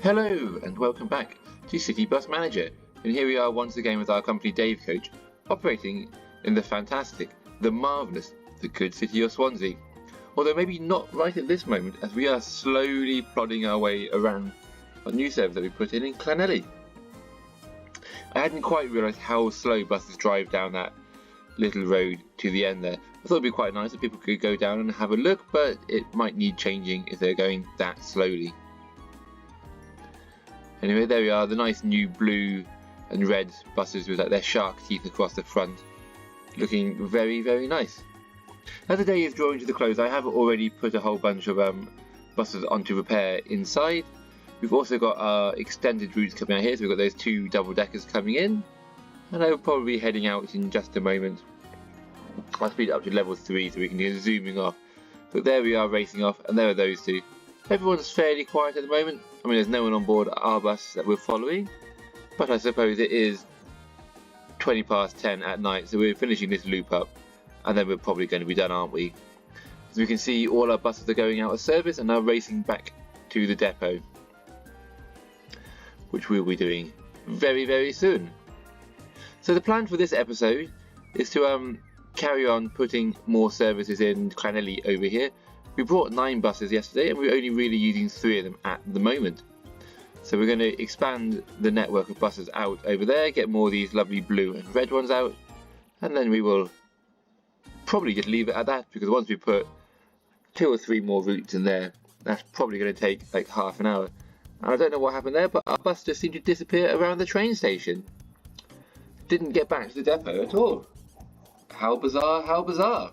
Hello and welcome back to City Bus Manager, and here we are once again with our company Dave Coach, operating in the fantastic, the marvellous, the good city of Swansea. Although maybe not right at this moment, as we are slowly plodding our way around a new service that we put in Llanellie. I hadn't quite realised how slow buses drive down that little road to the end there. I thought it'd be quite nice if people could go down and have a look, but it might need changing if they're going that slowly. Anyway, there we are, the nice new blue and red buses with their shark teeth across the front, looking very, very nice. As the day is drawing to the close, I have already put a whole bunch of buses onto repair inside. We've also got our extended routes coming out here, so we've got those two double-deckers coming in, and I'll probably be heading out in just a moment. I'll speed it up to level 3 so we can get zooming off. So there we are racing off, and there are those two. Everyone's fairly quiet at the moment. I mean, there's no one on board our bus that we're following, but I suppose it is 20 past 10 at night, so we're finishing this loop up, and then we're probably going to be done, aren't we? As we can see, all our buses are going out of service and are racing back to the depot, which we'll be doing very, very soon. So the plan for this episode is to carry on putting more services in Llanellie over here. We brought 9 buses yesterday and we're only really using 3 of them at the moment. So we're going to expand the network of buses out over there, get more of these lovely blue and red ones out, and then we will probably just leave it at that, because once we put 2 or 3 more routes in there, that's probably going to take like half an hour. And I don't know what happened there, but our bus just seemed to disappear around the train station. Didn't get back to the depot at all. How bizarre, how bizarre.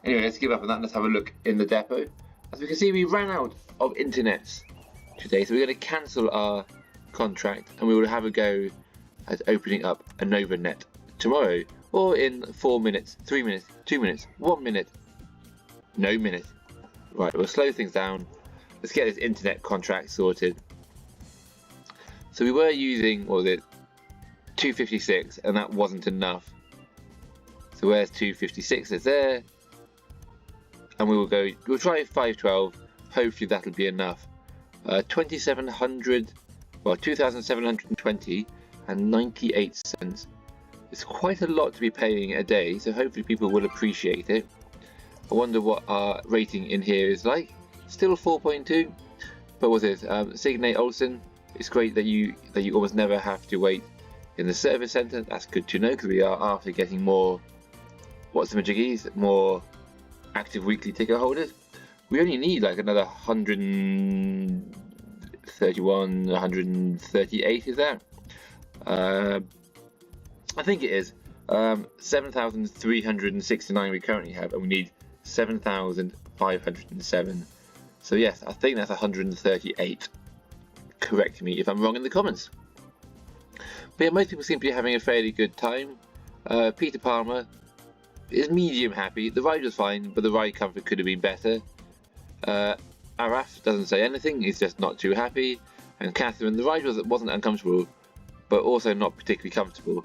Anyway, let's give up on that and let's have a look in the depot. As we can see, we ran out of internets today, so we're going to cancel our contract and we will have a go at opening up a Nova net tomorrow, or in 4 minutes, 3 minutes, 2 minutes, 1 minute, no minute. Right, we'll slow things down. Let's get this internet contract sorted. So we were using, what was it, 256, and that wasn't enough. So where's 256? It's there. And we'll try 512, hopefully that'll be enough. 2,720 and 98 cents. It's quite a lot to be paying a day, so hopefully people will appreciate it. I wonder what our rating in here is like. Still 4.2, but was it Signe Olsen? It's great that you almost never have to wait in the service centre. That's good to know, because we are after getting more, what's the majiggies, more active weekly ticket holders. We only need like another 131, 138, is that? I think it is. 7,369 we currently have, and we need 7,507. So yes, I think that's 138. Correct me if I'm wrong in the comments. But yeah, most people seem to be having a fairly good time. Peter Palmer is medium happy. The ride was fine, but the ride comfort could have been better. Araf doesn't say anything, he's just not too happy. And Catherine, the ride wasn't uncomfortable, but also not particularly comfortable.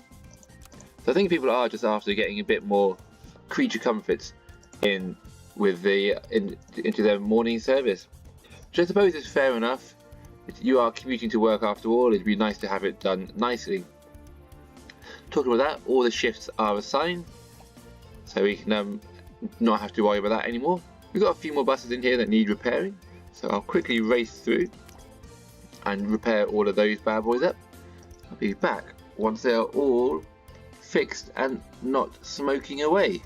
So I think people are just after getting a bit more creature comforts into their morning service, which I suppose is fair enough. You are commuting to work after all, it'd be nice to have it done nicely. Talking about that, all the shifts are assigned, so we can not have to worry about that anymore. We've got a few more buses in here that need repairing, so I'll quickly race through and repair all of those bad boys up. I'll be back once they are all fixed and not smoking away.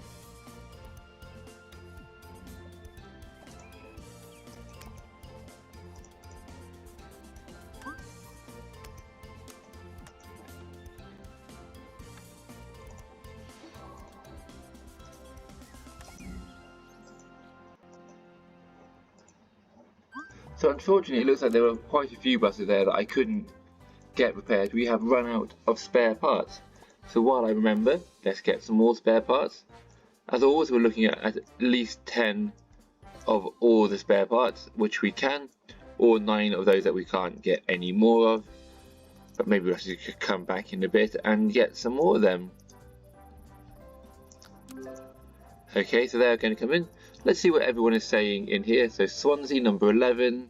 So unfortunately it looks like there were quite a few buses there that I couldn't get repaired. We have run out of spare parts. So while I remember, let's get some more spare parts. As always, we're looking at least 10 of all the spare parts, which we can, or 9 of those that we can't get any more of. But maybe we'll actually come back in a bit and get some more of them. Okay, so they're going to come in. Let's see what everyone is saying in here. So Swansea number 11,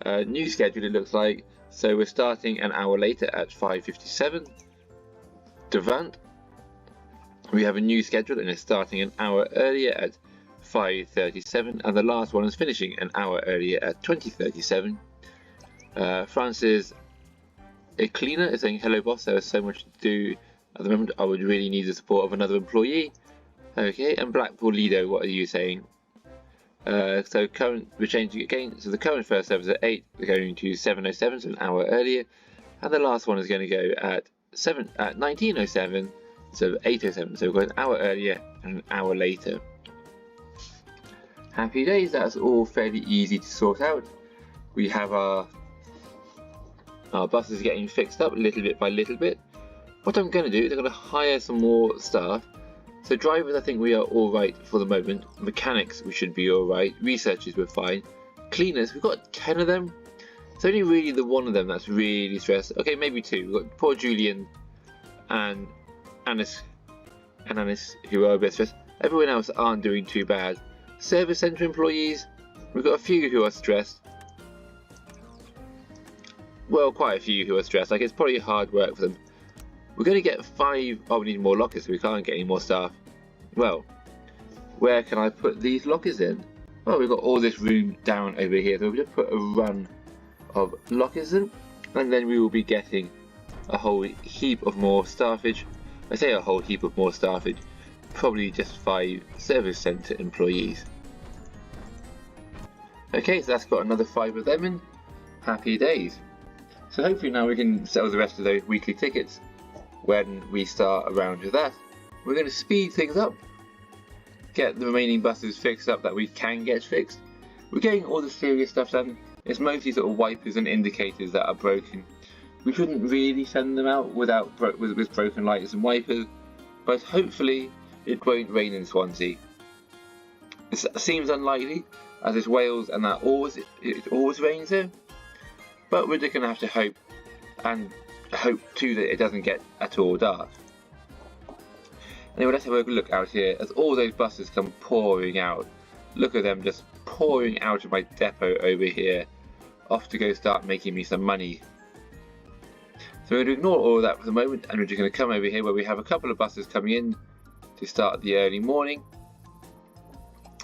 New schedule it looks like, so we're starting an hour later at 5:57. Devant, we have a new schedule and it's starting an hour earlier at 5:37, and the last one is finishing an hour earlier at 20:37. Francis, a cleaner, is saying, hello boss, there is so much to do at the moment, I would really need the support of another employee. Okay, and Blackpool Lido, what are you saying? So current, we're changing again, so the current first service at 8, we're going to 7:07, so an hour earlier, and the last one is going to go at 19:07, so 8:07, so we've got an hour earlier and an hour later. Happy days, that's all fairly easy to sort out. We have our buses getting fixed up little bit by little bit. What I'm going to do is I'm going to hire some more staff. So drivers, I think we are alright for the moment. Mechanics, we should be alright. Researchers, we're fine. Cleaners, we've got 10 of them. It's only really the one of them that's really stressed. Okay, maybe 2. We've got poor Julian and Anis, who are a bit stressed. Everyone else aren't doing too bad. Service centre employees, we've got a few who are stressed. Well, quite a few who are stressed. Like, it's probably hard work for them. We're going to get 5. Oh, we need more lockers, so we can't get any more staff. Well, where can I put these lockers in? Well, we've got all this room down over here, so we'll just put a run of lockers in, and then we will be getting a whole heap of more staffage. I say a whole heap of more staffage, probably just 5 service centre employees. Okay, so that's got another 5 of them in. Happy days. So hopefully now we can sell the rest of those weekly tickets when we start around with that. We're going to speed things up, get the remaining buses fixed up that we can get fixed. We're getting all the serious stuff done. It's mostly sort of wipers and indicators that are broken. We shouldn't really send them out with broken lights and wipers, but hopefully it won't rain in Swansea. It seems unlikely, as it's Wales and that it always rains here, but we're just going to have to hope, and hope too that it doesn't get at all dark. Anyway, let's have a look out here as all those buses come pouring out. Look at them just pouring out of my depot over here, off to go start making me some money. So we're going to ignore all of that for the moment, and we're just going to come over here where we have a couple of buses coming in to start the early morning.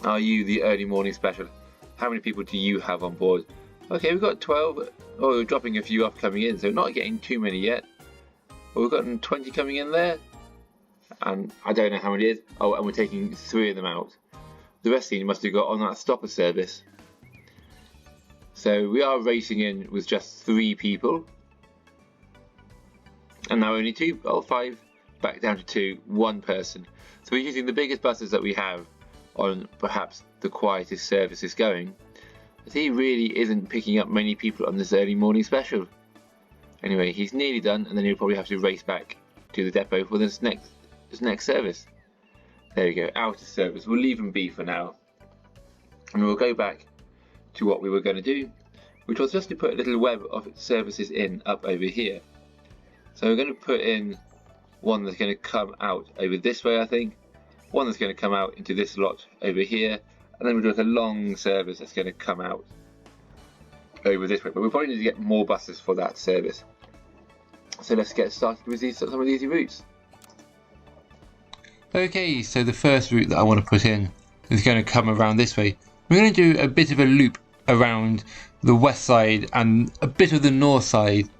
Are you the early morning special? How many people do you have on board? Okay, we've got 12. Oh, we're dropping a few off coming in, so not getting too many yet. But we've got 20 coming in there, and I don't know how many it is. Oh, and we're taking 3 of them out. The rest of you must have got on that stopper service. So we are racing in with just 3 people, and now only 2. Oh, 5 back down to 2. 1 person. So we're using the biggest buses that we have on perhaps the quietest services going. But he really isn't picking up many people on this early morning special. Anyway, he's nearly done, and then he'll probably have to race back to the depot for this next service. There we go, out of service. We'll leave him be for now, and we'll go back to what we were going to do, which was just to put a little web of services in up over here. So we're going to put in one that's going to come out over this way, I think, one that's going to come out into this lot over here, and then we'll do like a long service that's going to come out over this way. But we'll probably need to get more buses for that service. So let's get started with some of these routes. Okay, so the first route that I want to put in is going to come around this way. We're going to do a bit of a loop around the west side and a bit of the north side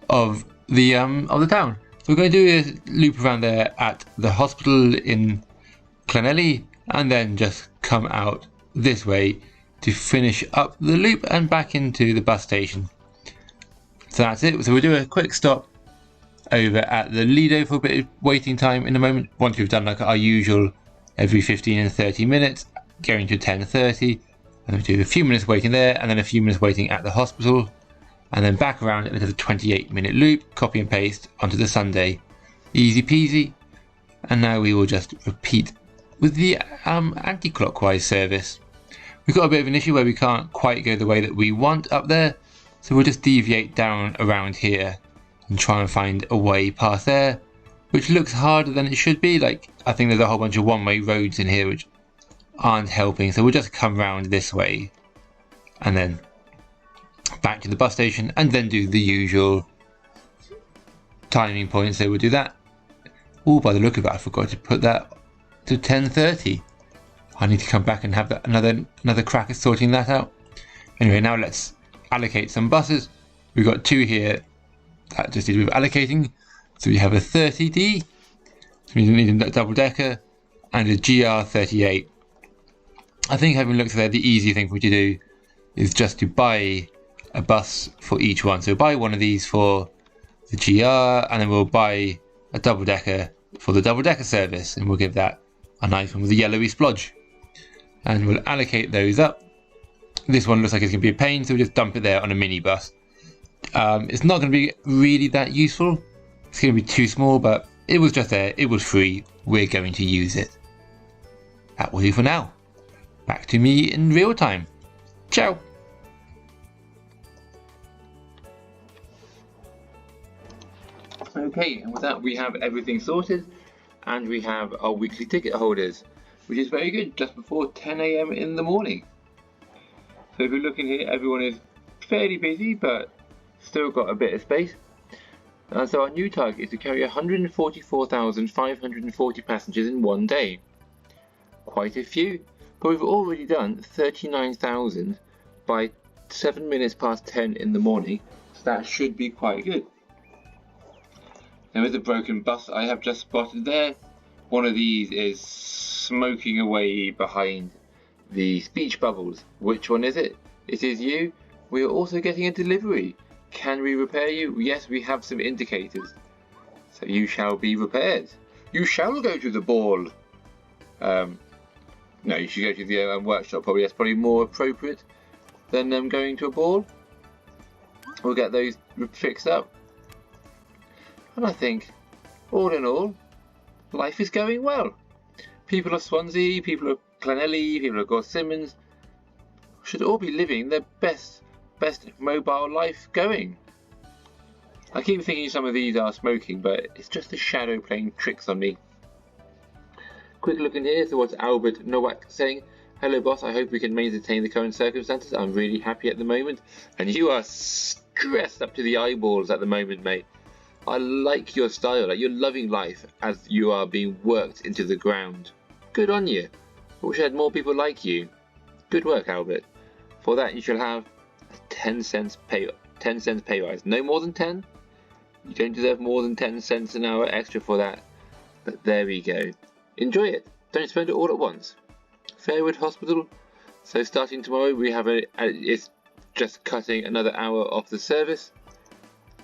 of the town. So we're going to do a loop around there at the hospital in Llanellie, and then just come out this way to finish up the loop and back into the bus station. So that's it. So we'll do a quick stop over at the Lido for a bit of waiting time in a moment. Once we've done like our usual every 15 and 30 minutes, going to 10:30, and we do a few minutes waiting there, and then a few minutes waiting at the hospital, and then back around into the 28-minute loop, copy and paste onto the Sunday. Easy peasy. And now we will just repeat with the anti-clockwise service. We've got a bit of an issue where we can't quite go the way that we want up there, so we'll just deviate down around here and try and find a way past there, which looks harder than it should be. Like, I think there's a whole bunch of one-way roads in here which aren't helping, so we'll just come round this way and then back to the bus station, and then do the usual timing points. So we'll do that. Oh, by the look of it, I forgot to put that to 10:30. I need to come back and have another crack at sorting that out. Anyway, now let's allocate some buses. We've got 2 here that just needs with allocating. So we have a 30D, so we need a double decker, and a GR38. I think, having looked there, the easy thing for me to do is just to buy a bus for each one. So buy one of these for the GR, and then we'll buy a double decker for the double decker service, and we'll give that a nice one with a yellowy splodge. And we'll allocate those up. This one looks like it's going to be a pain, so we'll just dump it there on a minibus. It's not going to be really that useful. It's going to be too small, but it was just there. It was free. We're going to use it. That will do for now. Back to me in real time. Ciao. Okay, and with that we have everything sorted, and we have our weekly ticket holders, which is very good, just before 10 AM in the morning. So if you're looking here, everyone is fairly busy, but still got a bit of space. So our new target is to carry 144,540 passengers in one day. Quite a few, but we've already done 39,000 by 7 minutes past 10 in the morning, so that should be quite good. There is a broken bus I have just spotted there. One of these is smoking away behind the speech bubbles. Which one is it? It is you. We are also getting a delivery. Can we repair you? Yes, we have some indicators. So you shall be repaired. You shall go to the ball. No, you should go to the workshop probably. That's probably more appropriate than going to a ball. We'll get those fixed up. And I think, all in all, life is going well. People of Swansea, people of Llanellie, people of Simmons should all be living their best mobile life going. I keep thinking some of these are smoking, but it's just the shadow playing tricks on me. Quick look in here, so what's Albert Nowak saying? Hello boss, I hope we can maintain the current circumstances. I'm really happy at the moment. And you are stressed up to the eyeballs at the moment, mate. I like your style, like you're loving life as you are being worked into the ground. Good on you. I wish I had more people like you. Good work, Albert. For that you shall have a 10 cents pay rise. No more than 10? You don't deserve more than 10 cents an hour extra for that. But there we go. Enjoy it. Don't spend it all at once. Fairwood Hospital. So starting tomorrow we have it's just cutting another hour off the service.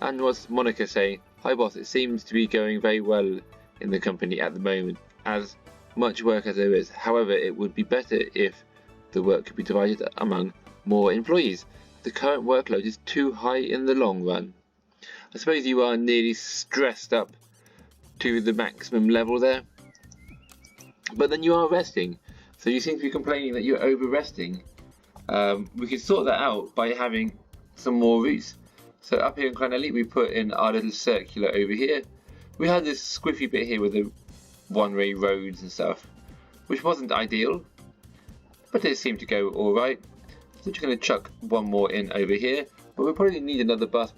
And what's Monica saying? Hi boss, it seems to be going very well in the company at the moment, as much work as there is. However, it would be better if the work could be divided among more employees. The current workload is too high in the long run. I suppose you are nearly stressed up to the maximum level there. But then you are resting, so you seem to be complaining that you're over resting. We could sort that out by having some more routes. So up here in Llanellie, we put in our little circular over here. We had this squiffy bit here with the one-way roads and stuff, which wasn't ideal, but it seemed to go alright. So we're just going to chuck one more in over here, but we'll probably need another bus,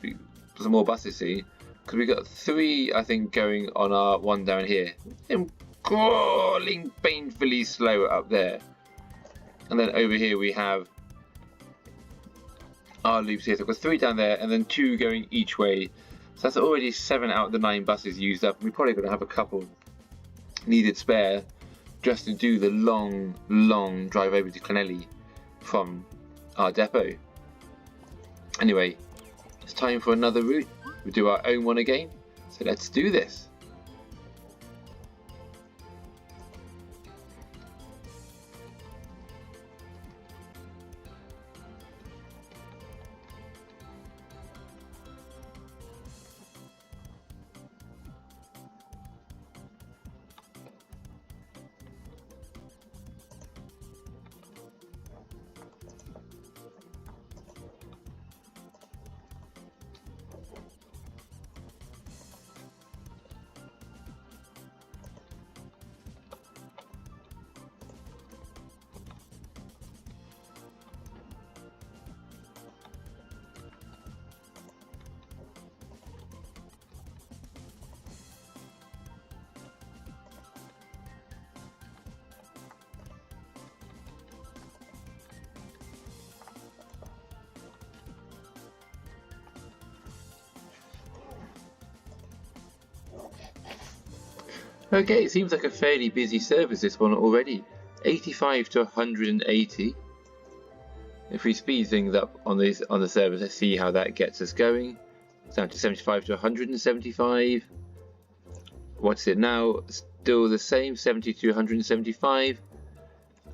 some more buses, see, because we got 3, I think, going on our one down here. And crawling painfully slow up there. And then over here we have our loops here, so I've got 3 down there and then 2 going each way, so that's already 7 out of the 9 buses used up. We're probably going to have a couple needed spare just to do the long drive over to Llanellie from our depot. Anyway, it's time for another route. We'll do our own one again, so let's do this. Okay, it seems like a fairly busy service, this one already. 85 to 180. If we speed things up on the service, let's see how that gets us going. It's down to 75 to 175. What's it now? Still the same, 70 to 175.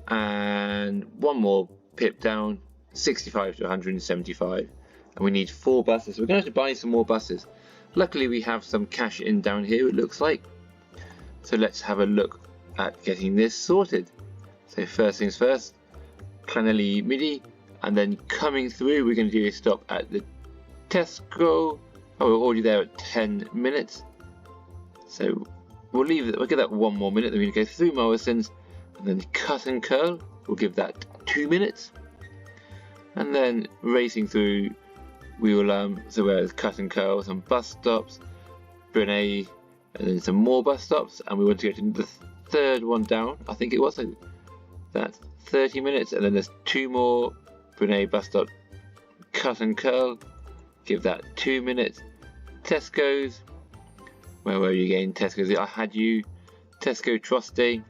And one more pip down, 65 to 175. And we need 4 buses. So we're going to have to buy some more buses. Luckily we have some cash in down here, it looks like. So let's have a look at getting this sorted. So first things first, Llanellie Midi, and then coming through we're going to do a stop at the Tesco. Oh, we're already there at 10 minutes. So we'll leave it, we'll give that 1 more minute, then we're going to go through Morrison's, and then cut and curl, we'll give that 2 minutes. And then racing through, we will, so where's cut and curl, some bus stops, Brunei, and then some more bus stops, and we want to go to the third one down, I think it was, so that's 30 minutes, and then there's 2 more Brunei bus stop, cut and curl, give that 2 minutes. Tesco's, where were you again? Tesco's, I had you, Tesco Troste.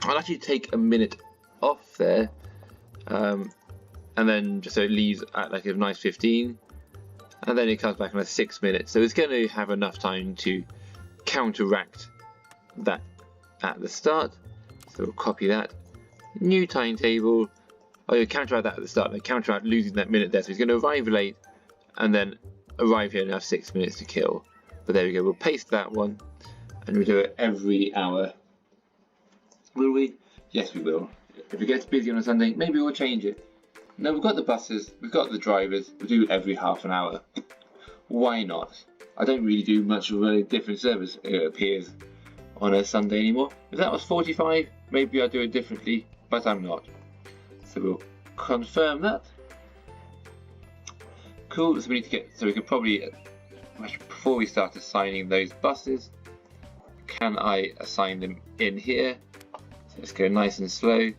I'll actually take a minute off there, and then just so it leaves at like a nice 15, and then it comes back in like 6 minutes, so it's going to have enough time to counteract that at the start. So we'll copy that, new timetable. Oh, you counteract that at the start, like counteract losing that minute there, so he's going to arrive late and then arrive here and have 6 minutes to kill. But there we go, we'll paste that one and we'll do it every hour. Will we? Yes, we will. If it gets busy on a Sunday, maybe we'll change it. No, we've got the buses, we've got the drivers, we'll do it every half an hour. Why not? I don't really do much of a different service, it appears, on a Sunday anymore. If that was 45, maybe I'd do it differently, but I'm not. So we'll confirm that. Cool, so we need to get, so we could probably, before we start assigning those buses, can I assign them in here? So let's go nice and slow.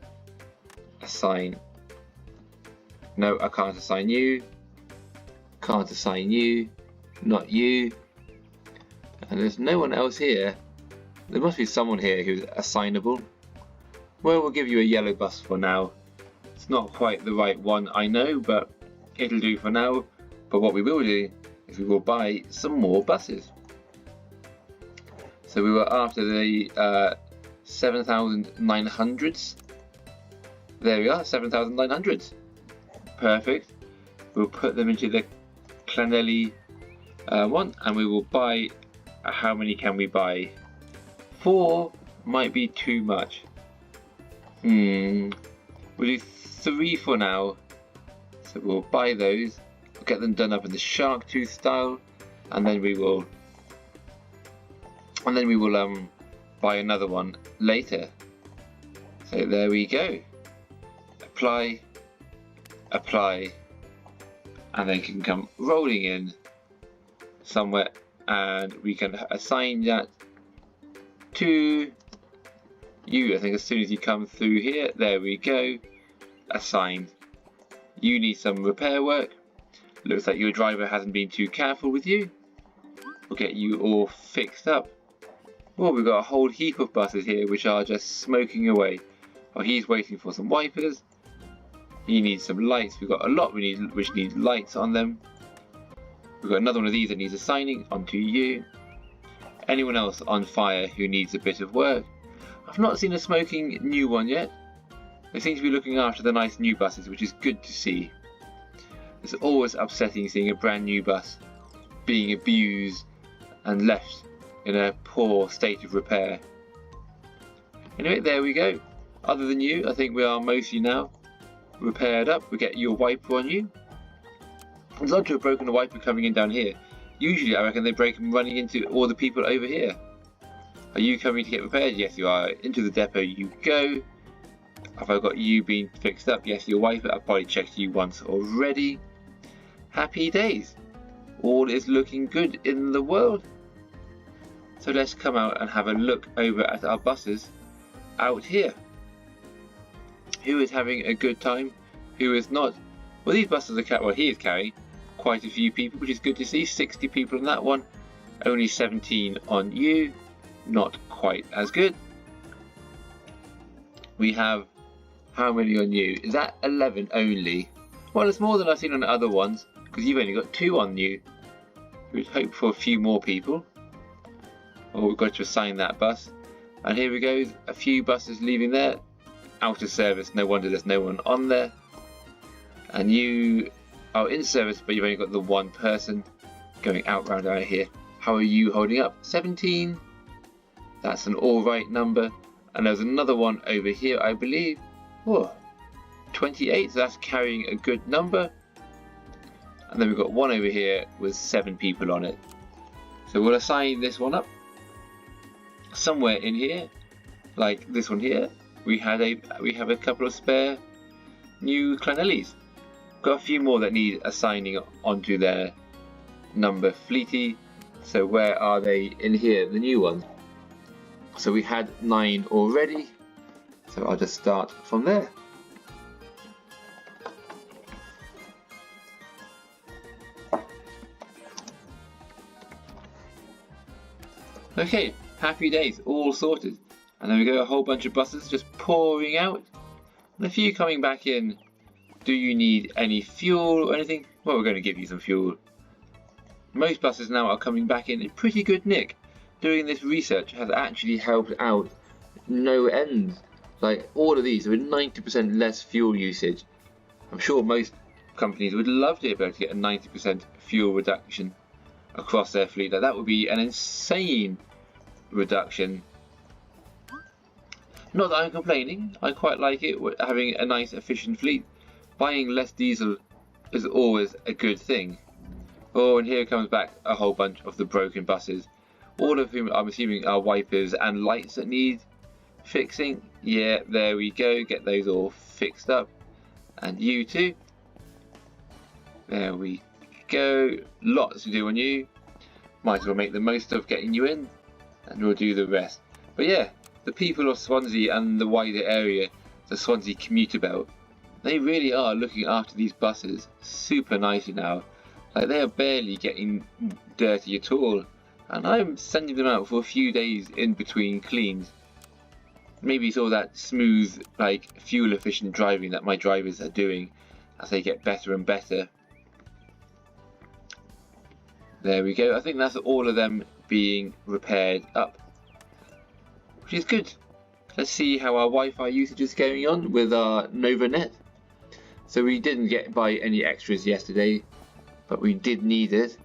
Assign. No, I can't assign you. Can't assign you. Not you. And there's no one else here. There must be someone here who's assignable. Well, we'll give you a yellow bus for now. It's not quite the right one, I know, but it'll do for now. But what we will do is we will buy some more buses. So we were after the 7,900s. There we are, 7,900s. Perfect. We'll put them into the Llanellie one, and we will buy. How many can we buy? 4 might be too much. We'll do 3 for now. So we'll buy those. We'll get them done up in the shark tooth style, and then we will. Buy another one later. So there we go. Apply, apply, and then can come rolling in somewhere, and we can assign that to you. I think as soon as you come through here, there we go. Assigned. You need some repair work. Looks like your driver hasn't been too careful with you. We'll get you all fixed up. Oh, we've got a whole heap of buses here which are just smoking away. Oh, he's waiting for some wipers. He needs some lights. We've got a lot which need lights on them. We've got another one of these that needs assigning onto you. Anyone else on fire who needs a bit of work? I've not seen a smoking new one yet. They seem to be looking after the nice new buses, which is good to see. It's always upsetting seeing a brand new bus being abused and left in a poor state of repair. Anyway, there we go. Other than you, I think we are mostly now repaired up. We get your wiper on you. There's odd to have broken a wiper coming in down here. Usually I reckon they break them running into all the people over here. Are you coming to get repaired? Yes, you are. Into the depot you go. Have I got you being fixed up? Yes, your wiper. I've probably checked you once already. Happy days. All is looking good in the world. So let's come out and have a look over at our buses out here. Who is having a good time? Who is not? Well, these buses are he is carrying quite a few people, which is good to see. 60 people on that one, only 17 on you. not quite as good. We have, how many on you? Is that 11 only? Well, it's more than I've seen on other ones, because you've only got 2 on you. We'd hope for a few more people. Well, we've got to assign that bus. And here we go, a few buses leaving there. Out of service, no wonder there's no one on there. And you are in service, but you've only got the 1 person going out round out here. How are you holding up? 17. That's an alright number. And there's another one over here, I believe. Whoa, 28, so that's carrying a good number. And then we've got one over here with 7 people on it. So we'll assign this one up somewhere in here, like this one here. We have a couple of spare new Llanellies. Got a few more that need assigning onto their number fleety. So where are they in here? The new ones. So we had 9 already. So I'll just start from there. Okay, happy days, all sorted. And then we go, a whole bunch of buses just pouring out. And a few coming back in. Do you need any fuel or anything? Well, we're going to give you some fuel. Most buses now are coming back in pretty good nick. Doing this research has actually helped out no end. Like, all of these with 90% less fuel usage. I'm sure most companies would love to be able to get a 90% fuel reduction across their fleet. Like, that would be an insane reduction. Not that I'm complaining, I quite like it, having a nice efficient fleet. Buying less diesel is always a good thing. Oh, and here comes back a whole bunch of the broken buses, all of whom I'm assuming are wipers and lights that need fixing. Yeah, there we go, get those all fixed up. And you too. There we go, lots to do on you. Might as well make the most of getting you in, and we'll do the rest. But yeah, the people of Swansea and the wider area, the Swansea commuter belt, they really are looking after these buses super nicely now. Like, they are barely getting dirty at all, and I'm sending them out for a few days in between cleans. Maybe it's all that smooth, like, fuel efficient driving that my drivers are doing as they get better and better. There we go, I think that's all of them being repaired up, which is good. Let's see how our Wi-Fi usage is going on with our NovaNet. So we didn't get by any extras yesterday, but we did need it.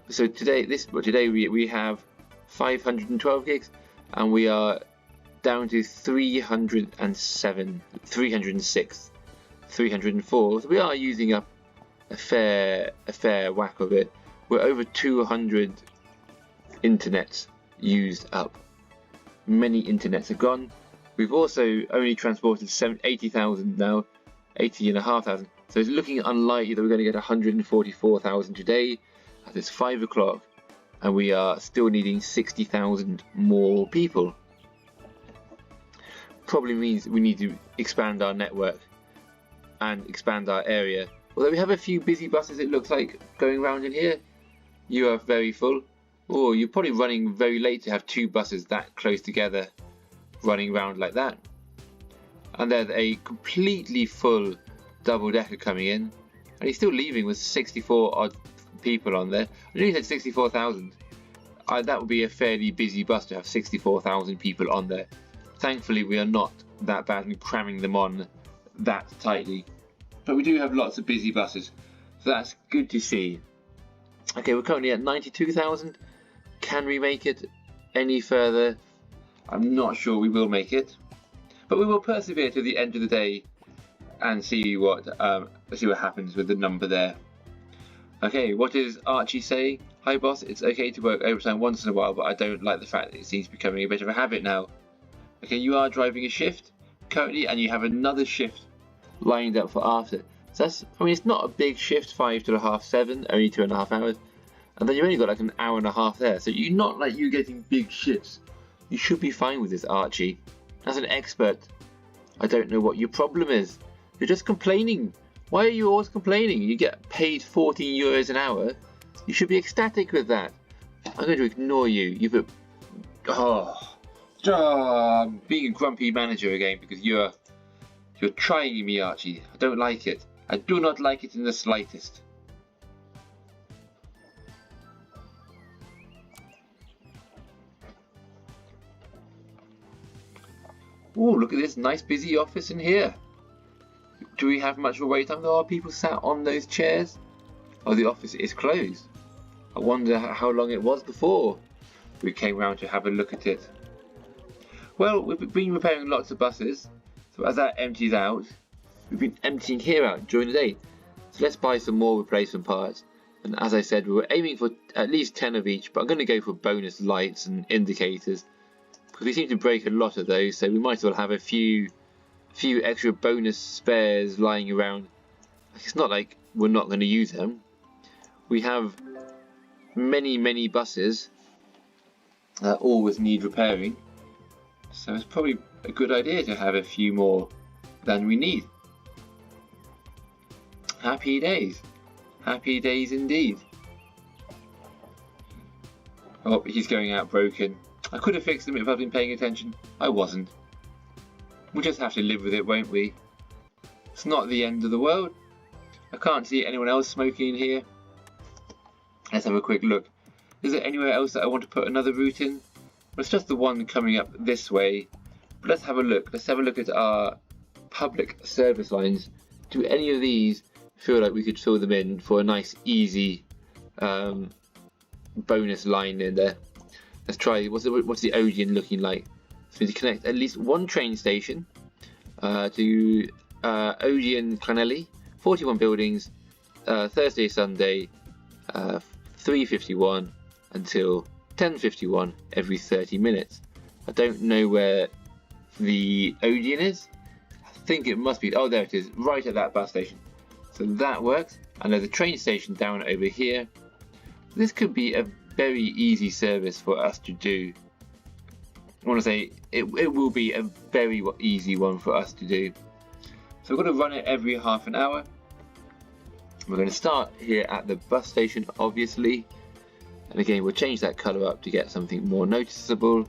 So today we have 512 gigs, and we are down to 307, 306, 304. So we are using up a fair whack of it. We're over 200 internets used up. Many internets are gone. We've also only transported 80,000 now, 80,500. So it's looking unlikely that we're going to get 144,000 today. It's 5 o'clock, and we are still needing 60,000 more people. Probably means we need to expand our network and expand our area. Although we have a few busy buses, it looks like, going around in here. You are very full. Oh, you're probably running very late to have 2 buses that close together running around like that. And there's a completely full double-decker coming in, and he's still leaving with 64 odd people on there. I only said 64,000. That would be a fairly busy bus to have 64,000 people on there. Thankfully, we are not that bad in cramming them on that tightly, but we do have lots of busy buses, so that's good to see. Okay, we're currently at 92,000. Can we make it any further? I'm not sure we will make it, but we will persevere to the end of the day and see what happens with the number there. Okay, what is Archie saying? Hi boss, it's okay to work overtime once in a while, but I don't like the fact that it seems becoming a bit of a habit now. Okay, you are driving a shift currently, and you have another shift lined up for after. So that's, I mean, it's not a big shift, 5 to half 7, only 2.5 hours. And then you've only got like an hour and a half there. So you're not like you getting big shifts. You should be fine with this, Archie. As an expert, I don't know what your problem is. You're just complaining. Why are you always complaining? You get paid 14 euros an hour. You should be ecstatic with that. I'm going to ignore you. You've I'm being a grumpy manager again because you're trying me, Archie. I don't like it. I do not like it in the slightest. Oh, look at this nice busy office in here. Do we have much of a wait time? There are people sat on those chairs. Oh, the office is closed. I wonder how long it was before we came round to have a look at it. Well, we've been repairing lots of buses, so as that empties out, we've been emptying here out during the day. So let's buy some more replacement parts. And as I said, we were aiming for at least 10 of each, but I'm going to go for bonus lights and indicators, because we seem to break a lot of those, so we might as well have a few extra bonus spares lying around. It's not like we're not going to use them. We have many buses that always need repairing, so it's probably a good idea to have a few more than we need. Happy days indeed. Oh, he's going out broken. I could have fixed him if I'd been paying attention. I wasn't. We'll just have to live with it, won't we? It's not the end of the world. I can't see anyone else smoking in here. Let's have a quick look. Is there anywhere else that I want to put another route in? Well, it's just the one coming up this way. But let's have a look. Let's have a look at our public service lines. Do any of these feel like we could fill them in for a nice, easy bonus line in there? Let's try. What's the Odeon looking like? So to connect at least one train station to Odeon Llanellie, 41 buildings, Thursday, Sunday, 3:51 until 10:51 every 30 minutes. I don't know where the Odeon is. I think it must be. Oh, there it is, right at that bus station. So that works. And there's a train station down over here. This could be a very easy service for us to do. I want to say it will be a very easy one for us to do. So we're going to run it every half an hour. We're going to start here at the bus station, obviously. And again, we'll change that colour up to get something more noticeable.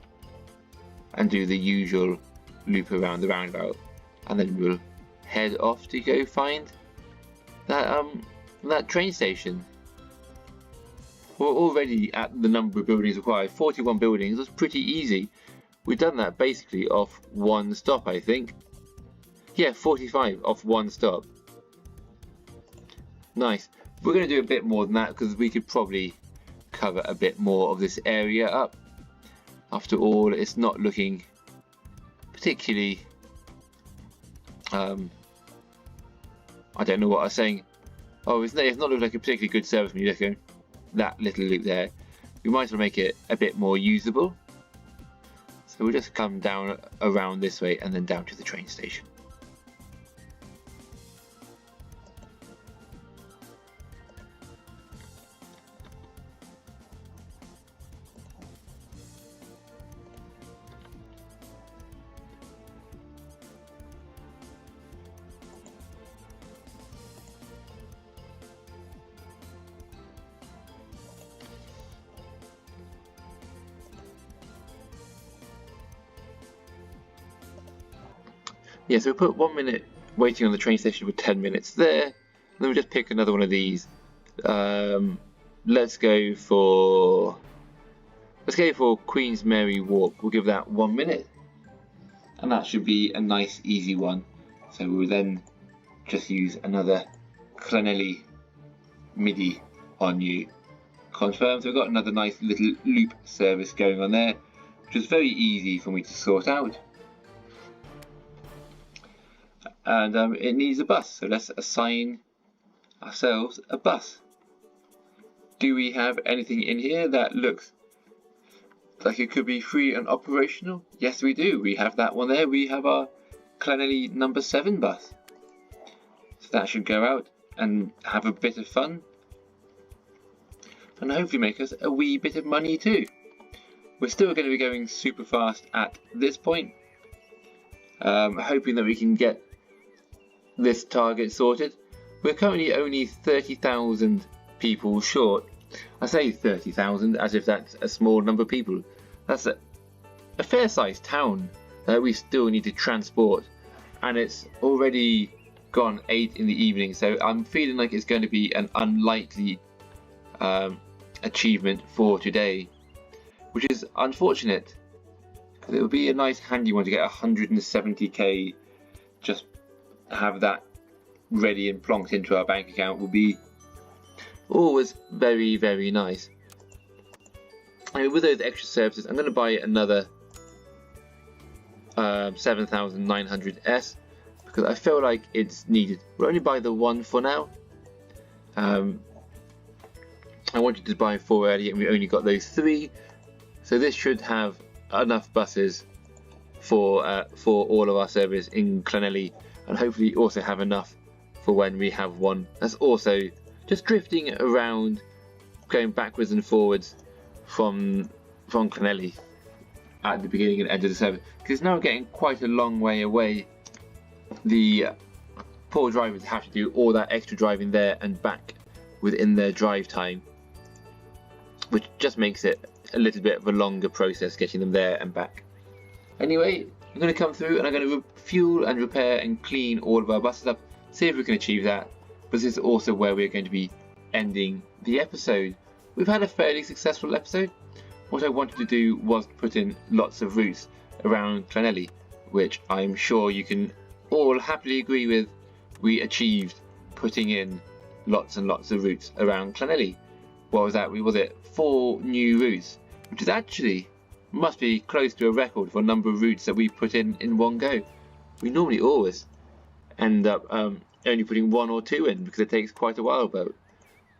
And do the usual loop around the roundabout. And then we'll head off to go find that train station. We're already at the number of buildings required. 41 buildings. That's pretty easy. We've done that basically off one stop, I think. Yeah, 45 off one stop. Nice. We're going to do a bit more than that because we could probably cover a bit more of this area up. After all, it's not looking particularly... I don't know what I was saying. Oh, it's not looking like a particularly good service when you look at that little loop there. We might as well make it a bit more usable. So we'll just come down around this way and then down to the train station. Yeah, so we'll put 1 minute waiting on the train station for 10 minutes there. And then we'll just pick another one of these. Let's go for Queen's Mary Walk. We'll give that 1 minute. And that should be a nice easy one. So we'll then just use another Llanellie MIDI on you. Confirm. So we've got another nice little loop service going on there, which is very easy for me to sort out. And it needs a bus, so let's assign ourselves a bus. Do we have anything in here that looks like it could be free and operational? Yes, we do. We have that one there. We have our Llanellie number 7 bus. So that should go out and have a bit of fun. And hopefully make us a wee bit of money too. We're still going to be going super fast at this point. Hoping that we can get this target sorted. We're currently only 30,000 people short. I say 30,000 as if that's a small number of people. That's a fair-sized town that we still need to transport, and it's already gone 8 in the evening, so I'm feeling like it's going to be an unlikely achievement for today, which is unfortunate because it would be a nice handy one to get 170k. Just have that ready and plonked into our bank account would be always very, very nice. And with those extra services, I'm going to buy another 7900S because I feel like it's needed. We'll only buy the one for now. I wanted to buy 4 earlier and we only got those 3, so this should have enough buses for all of our service in Llanellie, and hopefully also have enough for when we have one that's also just drifting around, going backwards and forwards from Llanellie at the beginning and end of the service, because it's now getting quite a long way away. The poor drivers have to do all that extra driving there and back within their drive time, which just makes it a little bit of a longer process getting them there and back. Anyway, I'm going to come through and I'm going to fuel and repair and clean all of our buses up, see if we can achieve that. But this is also where we're going to be ending the episode. We've had a fairly successful episode. What I wanted to do was put in lots of routes around Llanellie, which I'm sure you can all happily agree with. We achieved putting in lots and lots of routes around Llanellie. What was that? Was it 4 new routes, which is actually must be close to a record for a number of routes that we put in one go. We normally always end up only putting 1 or 2 in because it takes quite a while, but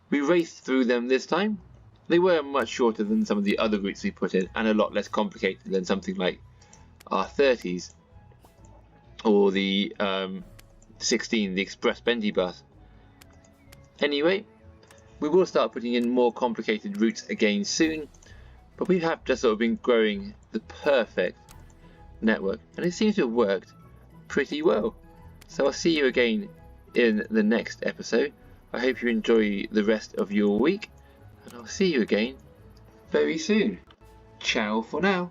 we raced through them this time. They were much shorter than some of the other routes we put in and a lot less complicated than something like our 30s or the 16, the Express Bendy bus. Anyway, we will start putting in more complicated routes again soon, but we have just sort of been growing the perfect network and it seems to have worked pretty well. So I'll see you again in the next episode. I hope you enjoy the rest of your week and I'll see you again very soon. Ciao for now.